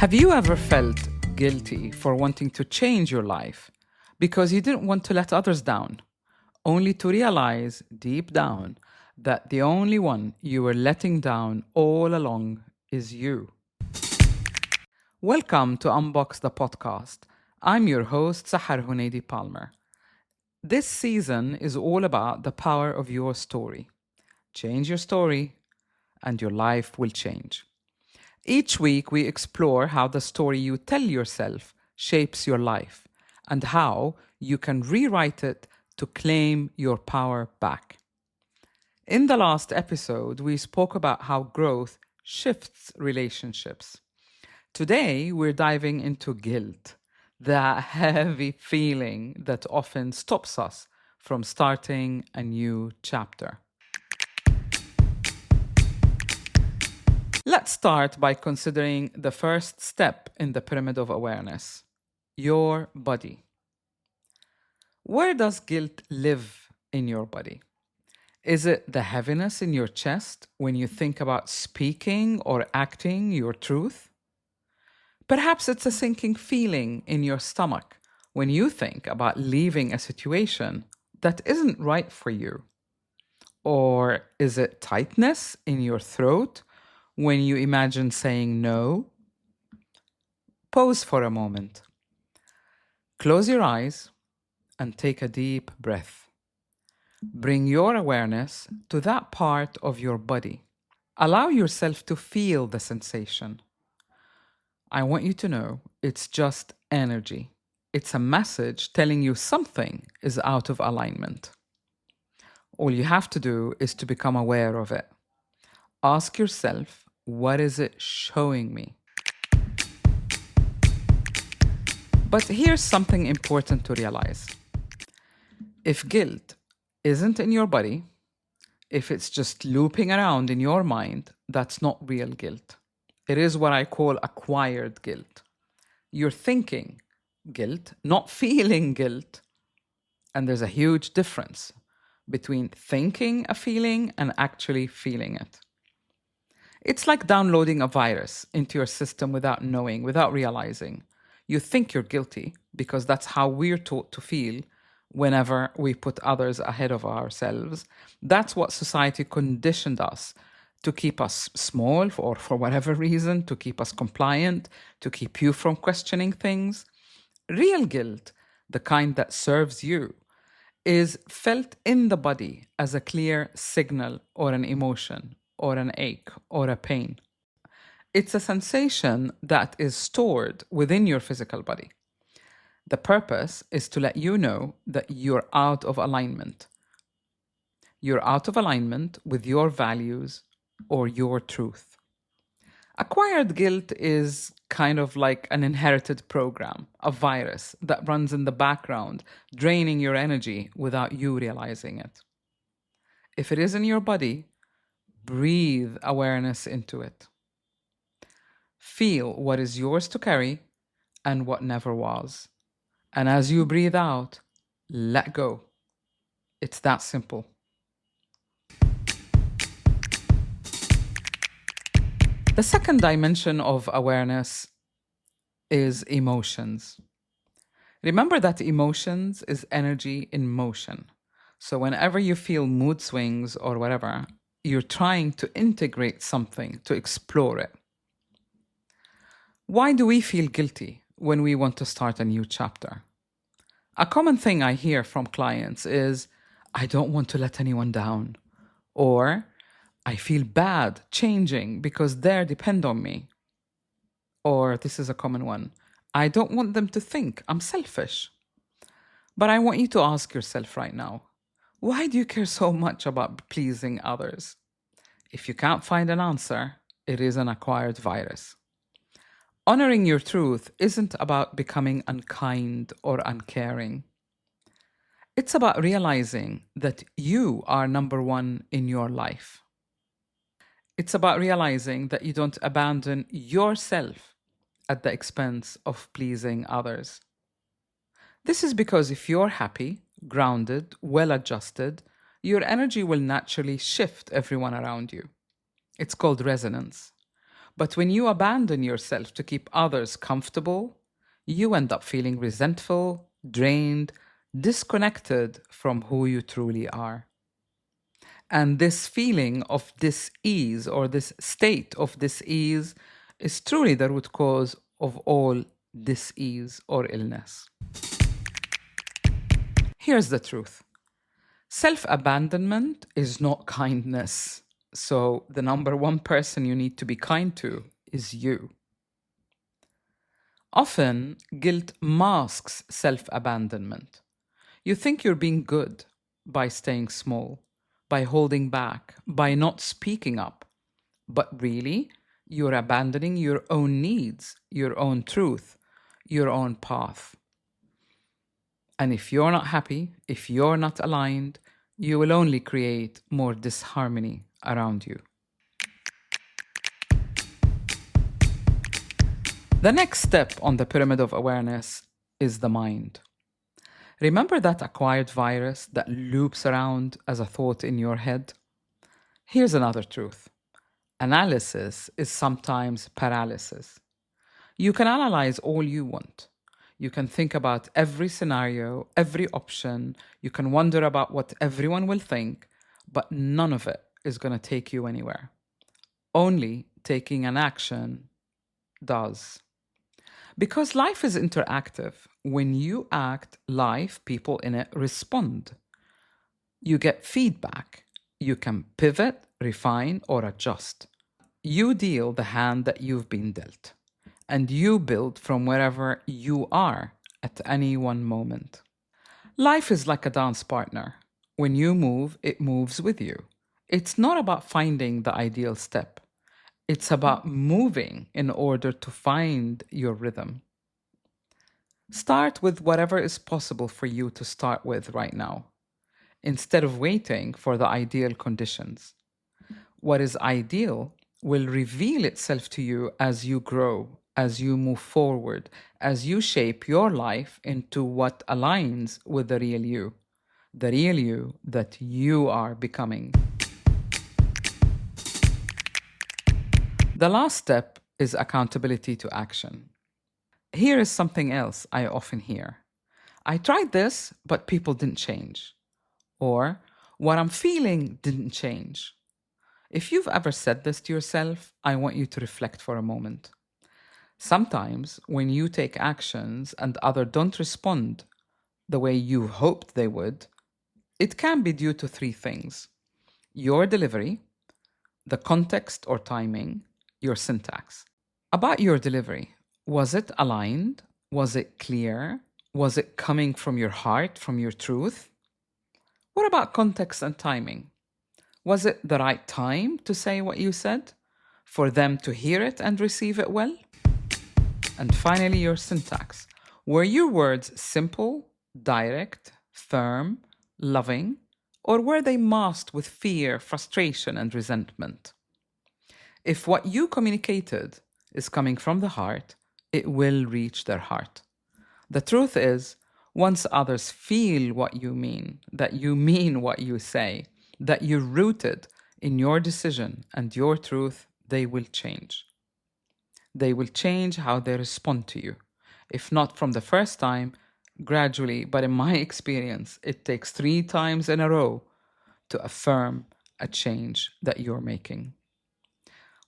Have you ever felt guilty for wanting to change your life because you didn't want to let others down, only to realize deep down that the only one you were letting down all along is you? Welcome to Unbox the podcast. I'm your host, Sahar Palmer. This season is all about the power of your story. Change your story, and your life will change. Each week, we explore how the story you tell yourself shapes your life and how you can rewrite it to claim your power back. In the last episode, we spoke about how growth shifts relationships. Today, we're diving into guilt, that heavy feeling that often stops us from starting a new chapter. Let's start by considering the first step in the pyramid of awareness, your body. Where does guilt live in your body? Is it the heaviness in your chest when you think about speaking or acting your truth? Perhaps it's a sinking feeling in your stomach when you think about leaving a situation that isn't right for you. Or is it tightness in your throat when you imagine saying no? Pause for a moment. Close your eyes and take a deep breath. Bring your awareness to that part of your body. Allow yourself to feel the sensation. I want you to know it's just energy. It's a message telling you something is out of alignment. All you have to do is to become aware of it. Ask yourself, what is it showing me? But here's something important to realize. If guilt isn't in your body, if it's just looping around in your mind, that's not real guilt. It is what I call acquired guilt. You're thinking guilt, not feeling guilt. And there's a huge difference between thinking a feeling and actually feeling it. It's like downloading a virus into your system without knowing, without realizing. You think you're guilty because that's how we're taught to feel whenever we put others ahead of ourselves. That's what society conditioned us to keep us small or for whatever reason, to keep us compliant, to keep you from questioning things. Real guilt, the kind that serves you, is felt in the body as a clear signal or an emotion or an ache or a pain. It's a sensation that is stored within your physical body. The purpose is to let you know that you're out of alignment. You're out of alignment with your values or your truth. Acquired guilt is kind of like an inherited program, a virus that runs in the background, draining your energy without you realizing it. If it is in your body, breathe awareness into it. Feel what is yours to carry and what never was. And as you breathe out, let go. It's that simple. The second dimension of awareness is emotions. Remember that emotions is energy in motion. So whenever you feel mood swings or whatever, you're trying to integrate something to explore it. Why do we feel guilty when we want to start a new chapter? A common thing I hear from clients is, I don't want to let anyone down. Or, I feel bad changing because they depend on me. Or, this is a common one, I don't want them to think I'm selfish. But I want you to ask yourself right now, why do you care so much about pleasing others? If you can't find an answer, it is an acquired virus. Honoring your truth isn't about becoming unkind or uncaring. It's about realizing that you are number one in your life. It's about realizing that you don't abandon yourself at the expense of pleasing others. This is because if you're happy, grounded, well-adjusted, your energy will naturally shift everyone around you. It's called resonance. But when you abandon yourself to keep others comfortable, you end up feeling resentful, drained, disconnected from who you truly are. And this feeling of dis-ease or this state of dis-ease is truly the root cause of all dis-ease or illness. Here's the truth. Self-abandonment is not kindness. So the number one person you need to be kind to is you. Often, guilt masks self-abandonment. You think you're being good by staying small, by holding back, by not speaking up. But really, you're abandoning your own needs, your own truth, your own path. And if you're not happy, if you're not aligned, you will only create more disharmony around you. The next step on the pyramid of awareness is the mind. Remember that acquired virus that loops around as a thought in your head? Here's another truth. Analysis is sometimes paralysis. You can analyze all you want. You can think about every scenario, every option. You can wonder about what everyone will think, but none of it is going to take you anywhere. Only taking an action does. Because life is interactive. When you act, life, people in it respond. You get feedback. You can pivot, refine, or adjust. You deal the hand that you've been dealt. And you build from wherever you are at any one moment. Life is like a dance partner. When you move, it moves with you. It's not about finding the ideal step. It's about moving in order to find your rhythm. Start with whatever is possible for you to start with right now, instead of waiting for the ideal conditions. What is ideal will reveal itself to you as you grow, as you move forward, as you shape your life into what aligns with the real you that you are becoming. The last step is accountability to action. Here is something else I often hear. I tried this, but people didn't change. Or, what I'm feeling didn't change. If you've ever said this to yourself, I want you to reflect for a moment. Sometimes, when you take actions and others don't respond the way you hoped they would, it can be due to three things: your delivery, the context or timing, your syntax. About your delivery, was it aligned? Was it clear? Was it coming from your heart, from your truth? What about context and timing? Was it the right time to say what you said? For them to hear it and receive it well? And finally, your syntax. Were your words simple, direct, firm, loving, or were they masked with fear, frustration, and resentment? If what you communicated is coming from the heart, it will reach their heart. The truth is, once others feel what you mean, that you mean what you say, that you're rooted in your decision and your truth, they will change. They will change how they respond to you. If not from the first time, gradually, but in my experience, it takes 3 times in a row to affirm a change that you're making.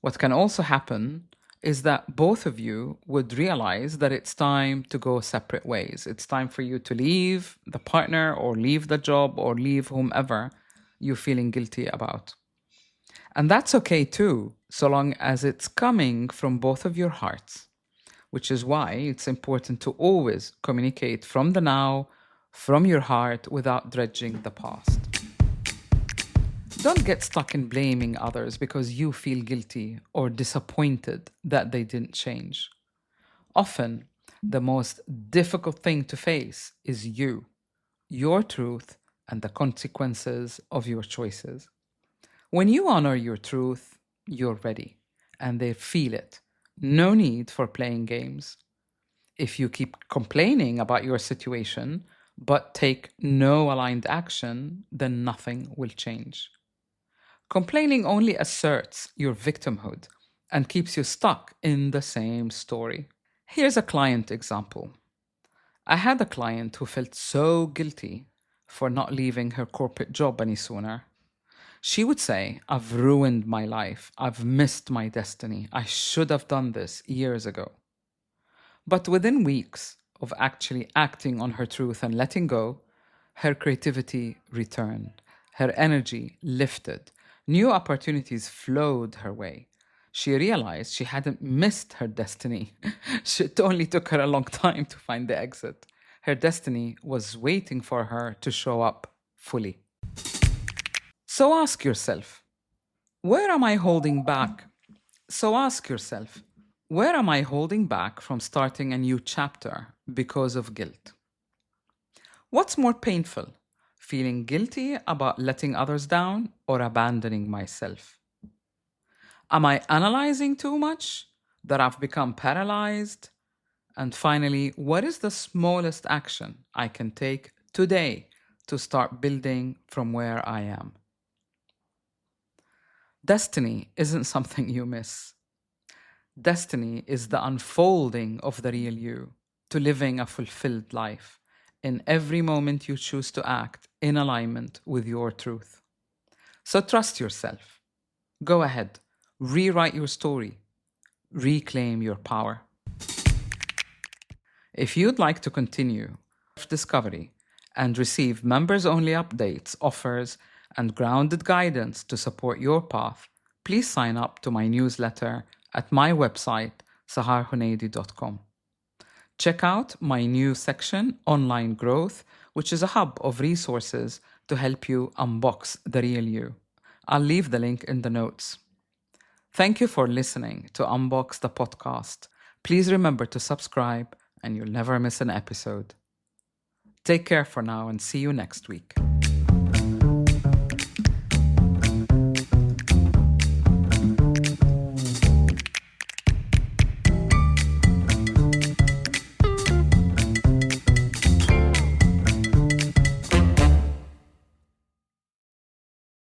What can also happen is that both of you would realize that it's time to go separate ways. It's time for you to leave the partner or leave the job or leave whomever you're feeling guilty about. And that's okay too, so long as it's coming from both of your hearts, which is why it's important to always communicate from the now, from your heart, without dredging the past. Don't get stuck in blaming others because you feel guilty or disappointed that they didn't change. Often, the most difficult thing to face is you, your truth, and the consequences of your choices. When you honor your truth, you're ready, and they feel it. No need for playing games. If you keep complaining about your situation, but take no aligned action, then nothing will change. Complaining only asserts your victimhood and keeps you stuck in the same story. Here's a client example. I had a client who felt so guilty for not leaving her corporate job any sooner. She would say, I've ruined my life. I've missed my destiny. I should have done this years ago. But within weeks of actually acting on her truth and letting go, her creativity returned. Her energy lifted. New opportunities flowed her way. She realized she hadn't missed her destiny. It only took her a long time to find the exit. Her destiny was waiting for her to show up fully. So ask yourself, where am I holding back? So ask yourself, where am I holding back from starting a new chapter because of guilt? What's more painful, feeling guilty about letting others down or abandoning myself? Am I analyzing too much that I've become paralyzed? And finally, what is the smallest action I can take today to start building from where I am? Destiny isn't something you miss. Destiny is the unfolding of the real you to living a fulfilled life in every moment you choose to act in alignment with your truth. So trust yourself. Go ahead, rewrite your story, reclaim your power. If you'd like to continue self-discovery and receive members-only updates, offers, and grounded guidance to support your path, please sign up to my newsletter at my website, saharhunaidi.com. Check out my new section, Online Growth, which is a hub of resources to help you unbox the real you. I'll leave the link in the notes. Thank you for listening to Unbox the podcast. Please remember to subscribe and you'll never miss an episode. Take care for now and see you next week.